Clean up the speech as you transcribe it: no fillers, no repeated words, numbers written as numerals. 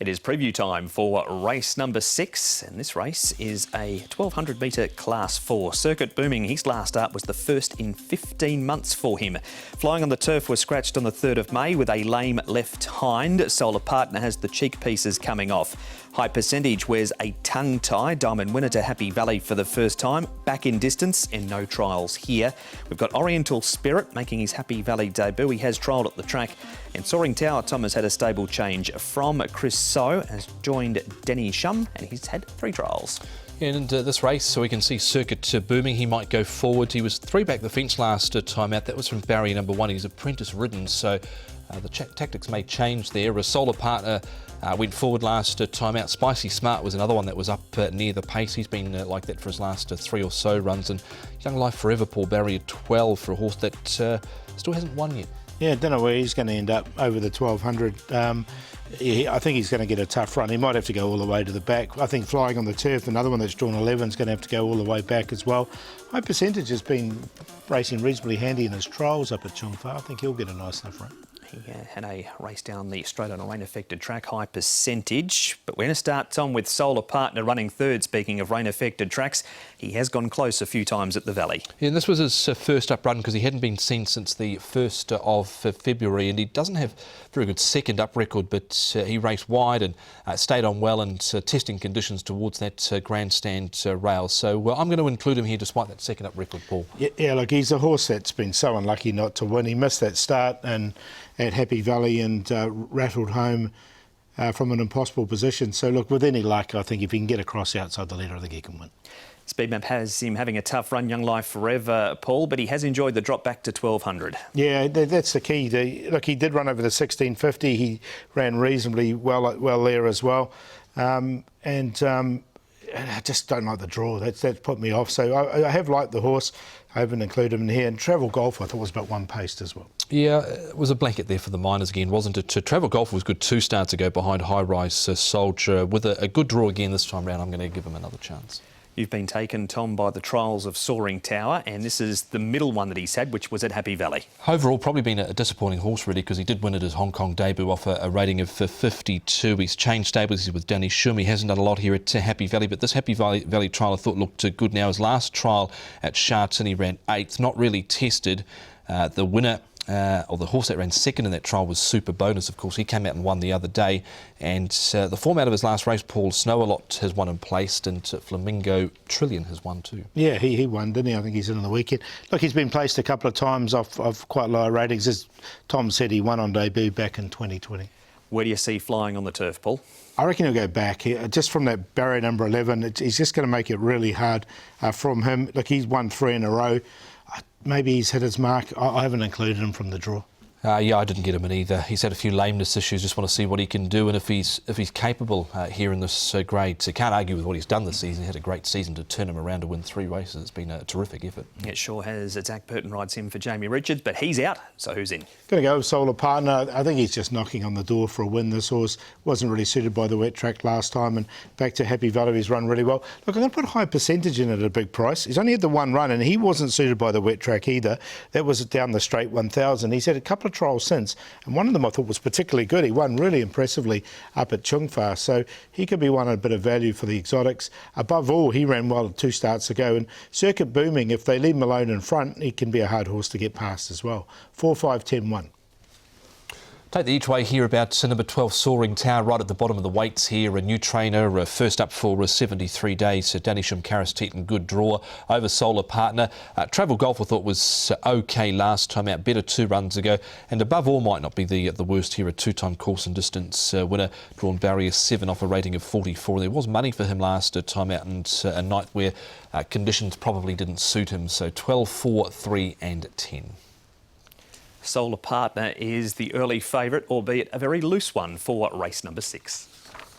It is preview time for race number 6, and this race is a 1200 metre Class 4. Circuit Booming, his last start was the first in 15 months for him. Flying on the Turf was scratched on the 3rd of May with a lame left hind. Solar Partner has the cheek pieces coming off. High Percentage wears a tongue tie. Diamond winner to Happy Valley for the first time. Back in distance and no trials here. We've got Oriental Spirit making his Happy Valley debut. He has trialled at the track. And Soaring Tower, Tom has had a stable change from Chris So, has joined Denny Shum, and he's had 3 trials. And this race, so we can see Circuit Booming, he might go forward. He was 3 back the fence last time out. That was from barrier number 1. He's apprentice ridden, so the tactics may change there. A Solar Partner went forward last time out. Spicy Smart was another one that was up near the pace. He's been like that for his last 3 or so runs. And Young Life Forever, Paul, barrier 12 for a horse that still hasn't won yet. Yeah, I don't know where he's going to end up over the 1200. I think he's going to get a tough run. He might have to go all the way to the back. I think Flying on the Turf, another one that's drawn 11, is going to have to go all the way back as well. High Percentage has been racing reasonably handy in his trials up at Chungfa. I think he'll get a nice enough run. He had a race down the straight on a rain-affected track, High Percentage. But we're going to start, Tom, with Solar Partner running third. Speaking of rain-affected tracks, he has gone close a few times at the Valley. Yeah, and this was his first up run because he hadn't been seen since the 1st of February, and he doesn't have a very good second up record, but he raced wide and stayed on well in testing conditions towards that grandstand rail. So I'm going to include him here despite that second up record, Paul. Yeah, look, he's a horse that's been so unlucky not to win. He missed that start and at Happy Valley and rattled home from an impossible position. So look, with any luck, I think if he can get across outside the leader, I think he can win. Speedmap has him having a tough run, Young Life Forever, Paul, but he has enjoyed the drop back to 1200. Yeah, that's the key. Look, he did run over the 1650. He ran reasonably well there as well. I just don't like the draw. That's put me off. So I have liked the horse. I haven't included him in here. And Travel Golf, I thought, was about 1 paced as well. Yeah, it was a blanket there for the Miners again, wasn't it? Travel Golf was good 2 starts ago behind High Rise Soldier. With a good draw again this time round, I'm going to give him another chance. You've been taken, Tom, by the trials of Soaring Tower, and this is the middle one that he's had, which was at Happy Valley. Overall, probably been a disappointing horse, really, because he did win at his Hong Kong debut off a rating of 52. He's changed stables. He's with Danny Shum. He hasn't done a lot here at Happy Valley, but this Happy Valley trial I thought looked good now. His last trial at Sharton, he ran 8th, not really tested. The winner, or the horse that ran 2nd in that trial, was Super Bonus, of course. He came out and won the other day. And the form out of his last race, Paul, Snow-A-Lot has won and placed, and Flamingo Trillion has won too. Yeah, he won, didn't he? I think he's in on the weekend. Look, he's been placed a couple of times off quite low ratings. As Tom said, he won on debut back in 2020. Where do you see Flying on the Turf, Paul? I reckon he'll go back. Just from that barrier number 11, he's just going to make it really hard from him. Look, he's won 3 in a row. Maybe he's hit his mark. I haven't included him from the draw. Yeah, I didn't get him in either. He's had a few lameness issues. Just want to see what he can do, and if he's capable here in this grade. So can't argue with what he's done this season. He had a great season to turn him around to win 3 races. It's been a terrific effort. It sure has. Zach Burton rides him for Jamie Richards, but he's out. So who's in? Going to go with Solar Partner. I think he's just knocking on the door for a win. This horse wasn't really suited by the wet track last time, and back to Happy Valley, he's run really well. Look, I'm going to put High Percentage in at a big price. He's only had the 1 run, and he wasn't suited by the wet track either. That was down the straight 1000. He's had a couple of trials since, and one of them I thought was particularly good. He won really impressively up at Chungfa, so he could be one at a bit of value for the exotics. Above all, he ran well 2 starts ago, and Circuit Booming, if they leave him alone in front, he can be a hard horse to get past as well. 4, 5, 10, 1. Take the each way here about number 12, Soaring Tower, right at the bottom of the weights here. A new trainer, first up for 73 days. Danny Shum, Karis Teton, good draw over Solar Partner. Travel Golf I thought was okay last time out, better 2 runs ago. And above all, might not be the worst here, a 2-time course and distance winner, drawn barrier 7 off a rating of 44. There was money for him last time out, and a night where conditions probably didn't suit him. So 12, 4, 3 and 10. Solar Partner is the early favourite, albeit a very loose one for race number 6.